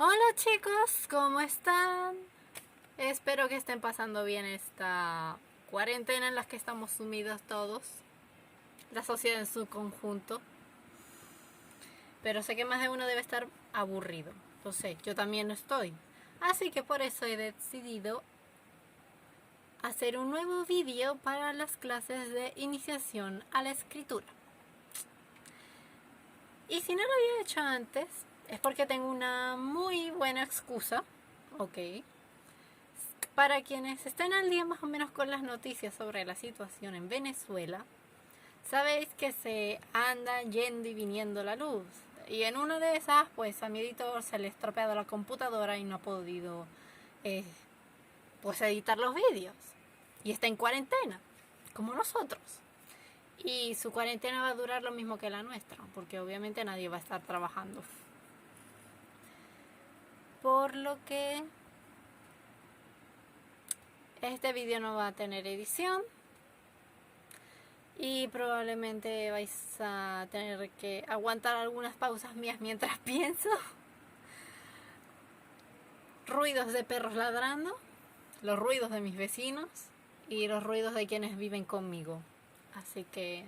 Hola chicos, ¿cómo están? Espero que estén pasando bien esta cuarentena en la que estamos sumidos todos, la sociedad en su conjunto. Pero sé que más de uno debe estar aburrido, lo sé, yo también lo estoy. Así que por eso he decidido hacer un nuevo vídeo para las clases de iniciación a la escritura. Y si no lo había hecho antes, es porque tengo una muy buena excusa, ¿ok? Para quienes estén al día más o menos con las noticias sobre la situación en Venezuela, sabéis que se anda yendo y viniendo la luz. Y en una de esas, pues a mi editor se le ha estropeado la computadora y no ha podido eh, pues editar los vídeos. Y está en cuarentena, como nosotros. Y su cuarentena va a durar lo mismo que la nuestra, porque obviamente nadie va a estar trabajando. Por lo que este vídeo no va a tener edición. Y probablemente vais a tener que aguantar algunas pausas mías mientras pienso. Ruidos de perros ladrando, los ruidos de mis vecinos y los ruidos de quienes viven conmigo. Así que,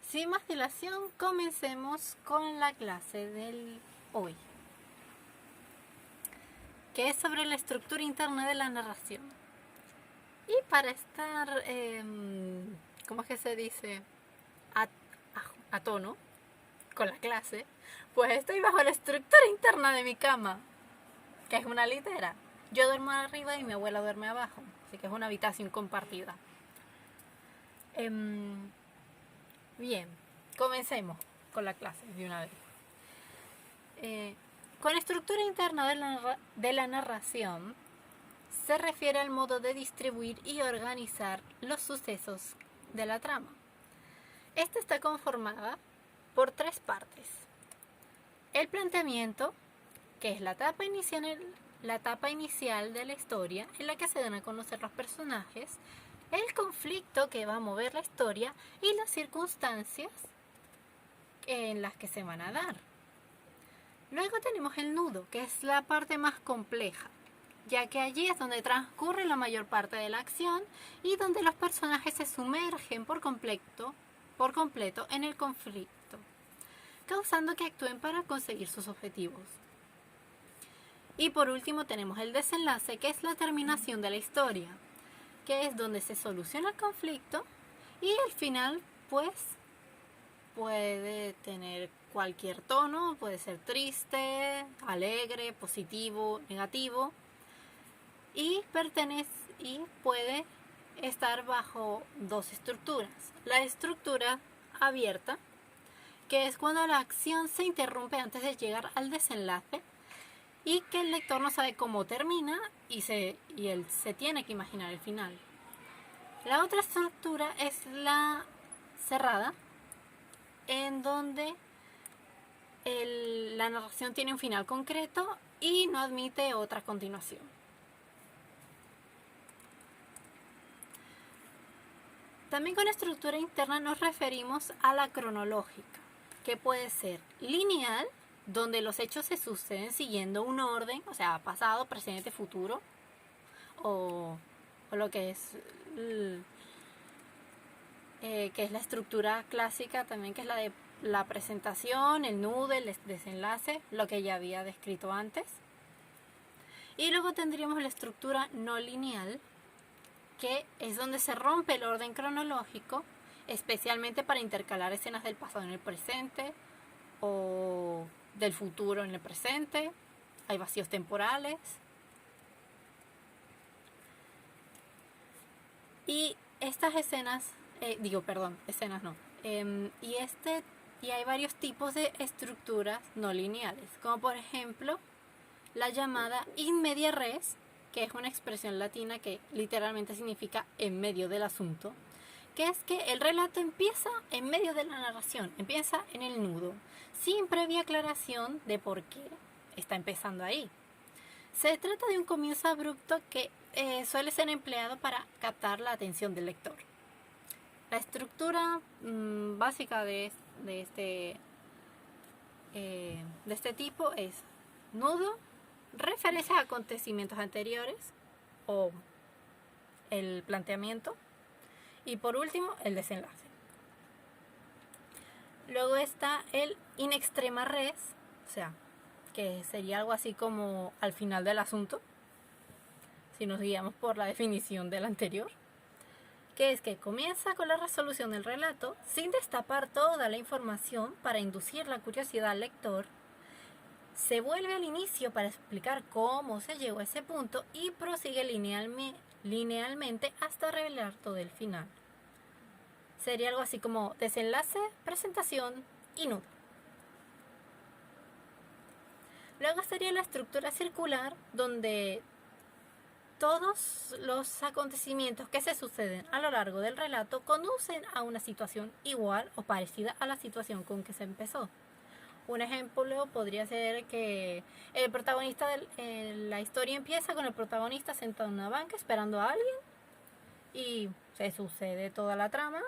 sin más dilación, comencemos con la clase del hoy, que es sobre la estructura interna de la narración. Y para estar, ¿cómo es que se dice? A tono con la clase, pues estoy bajo la estructura interna de mi cama, que es una litera. Yo duermo arriba y mi abuela duerme abajo, así que es una habitación compartida. Bien, comencemos con la clase de una vez. Con estructura interna de la narración se refiere al modo de distribuir y organizar los sucesos de la trama. Esta está conformada por tres partes. El planteamiento, que es la etapa inicial de la historia en la que se dan a conocer los personajes, el conflicto que va a mover la historia y las circunstancias en las que se van a dar. Luego tenemos el nudo, que es la parte más compleja, ya que allí es donde transcurre la mayor parte de la acción y donde los personajes se sumergen por completo en el conflicto, causando que actúen para conseguir sus objetivos. Y por último tenemos el desenlace, que es la terminación de la historia, que es donde se soluciona el conflicto y el final pues puede tener cualquier tono, puede ser triste, alegre, positivo, negativo y puede estar bajo dos estructuras. La estructura abierta, que es cuando la acción se interrumpe antes de llegar al desenlace y que el lector no sabe cómo termina y él se tiene que imaginar el final. La otra estructura es la cerrada, en donde la narración tiene un final concreto y no admite otra continuación. También con estructura interna nos referimos a la cronológica, que puede ser lineal, donde los hechos se suceden siguiendo un orden, o sea, pasado, presente, futuro, o lo que es la estructura clásica también, que es la de la presentación, el nudo, el desenlace, lo que ya había descrito antes. Y luego tendríamos la estructura no lineal, que es donde se rompe el orden cronológico, especialmente para intercalar escenas del pasado en el presente o del futuro en el presente. Hay vacíos temporales. Y estas escenas, escenas no. Y hay varios tipos de estructuras no lineales, como por ejemplo la llamada in media res, que es una expresión latina que literalmente significa en medio del asunto, que es que el relato empieza en medio de la narración, empieza en el nudo, sin previa aclaración de por qué está empezando ahí. Se trata de un comienzo abrupto que suele ser empleado para captar la atención del lector. La estructura básica de este tipo es nudo, referencias a acontecimientos anteriores o el planteamiento y por último el desenlace. Luego está el in extrema res, o sea, que sería algo así como al final del asunto, si nos guiamos por la definición del anterior, que es que comienza con la resolución del relato sin destapar toda la información para inducir la curiosidad al lector, se vuelve al inicio para explicar cómo se llegó a ese punto y prosigue linealmente hasta revelar todo el final. Sería algo así como desenlace, presentación y nudo. Luego estaría la estructura circular, donde todos los acontecimientos que se suceden a lo largo del relato conducen a una situación igual o parecida a la situación con que se empezó. Un ejemplo podría ser que el protagonista de la historia empieza con el protagonista sentado en una banca esperando a alguien y se sucede toda la trama,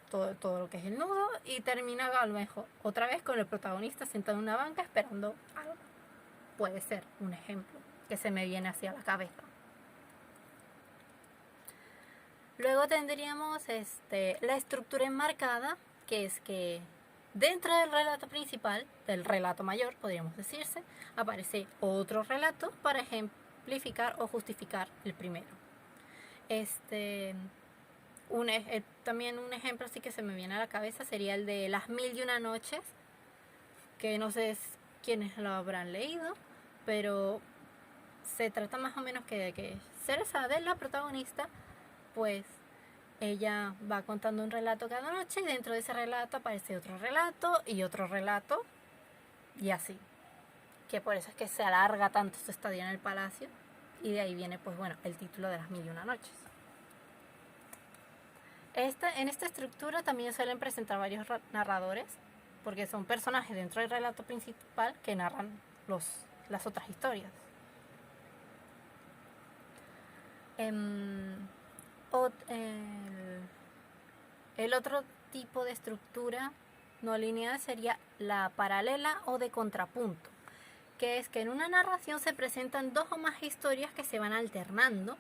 todo lo que es el nudo, y termina a lo mejor otra vez con el protagonista sentado en una banca esperando algo. Puede ser un ejemplo que se me viene hacia la cabeza. Luego tendríamos la estructura enmarcada, que es que dentro del relato principal, del relato mayor, podríamos decirse, aparece otro relato para ejemplificar o justificar el primero. También un ejemplo así que se me viene a la cabeza sería el de Las Mil y Una Noches, que no sé quiénes lo habrán leído, pero se trata más o menos de que Cereza, de la protagonista, pues ella va contando un relato cada noche y dentro de ese relato aparece otro relato y así. Que por eso es que se alarga tanto su estadía en el palacio y de ahí viene pues bueno el título de Las Mil y Una Noches. En esta estructura también suelen presentar varios narradores porque son personajes dentro del relato principal que narran las otras historias. El otro tipo de estructura no lineal sería la paralela o de contrapunto, que es que en una narración se presentan dos o más historias que se van alternando,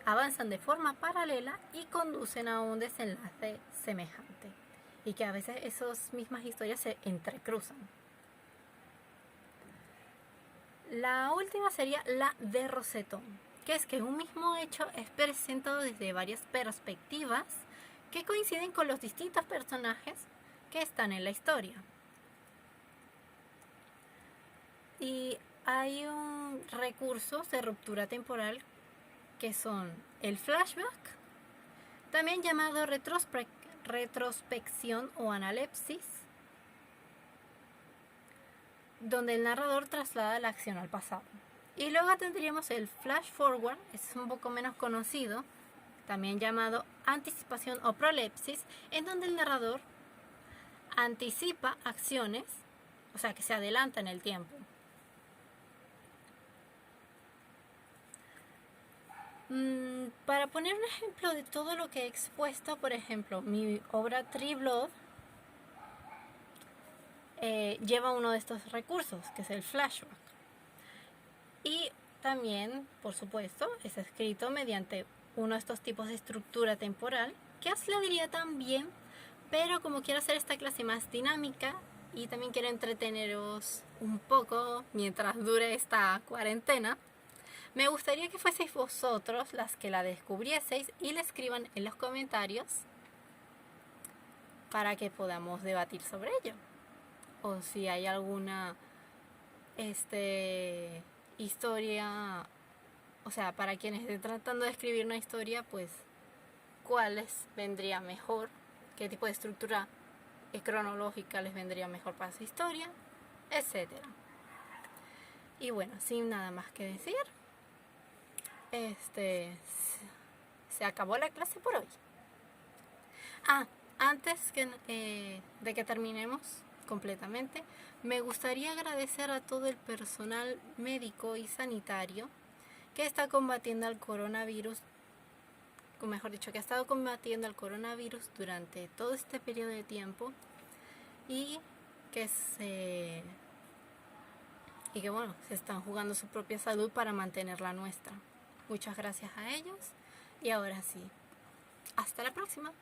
avanzan de forma paralela y conducen a un desenlace semejante, y que a veces esas mismas historias se entrecruzan. La última sería la de rosetón, que es que un mismo hecho es presentado desde varias perspectivas que coinciden con los distintos personajes que están en la historia. Y hay un recurso de ruptura temporal que son el flashback, también llamado retrospección o analepsis, donde el narrador traslada la acción al pasado. Y luego tendríamos el flash forward, es un poco menos conocido, también llamado anticipación o prolepsis, en donde el narrador anticipa acciones, o sea que se adelanta en el tiempo. Para poner un ejemplo de todo lo que he expuesto, por ejemplo, mi obra Tree Blood lleva uno de estos recursos, que es el flashback. Y también, por supuesto, es escrito mediante uno de estos tipos de estructura temporal, que os la diría también, pero como quiero hacer esta clase más dinámica y también quiero entreteneros un poco mientras dure esta cuarentena, me gustaría que fueseis vosotros las que la descubrieseis y la escriban en los comentarios para que podamos debatir sobre ello. O si hay alguna historia, o sea, para quienes estén tratando de escribir una historia, pues cuál les vendría mejor, qué tipo de estructura cronológica les vendría mejor para su historia, etcétera. Y bueno, sin nada más que decir, se acabó la clase por hoy. Antes de que terminemos completamente, me gustaría agradecer a todo el personal médico y sanitario que está combatiendo al coronavirus, o mejor dicho, que ha estado combatiendo al coronavirus durante todo este periodo de tiempo y que y que bueno, se están jugando su propia salud para mantener la nuestra. Muchas gracias a ellos y ahora sí, hasta la próxima.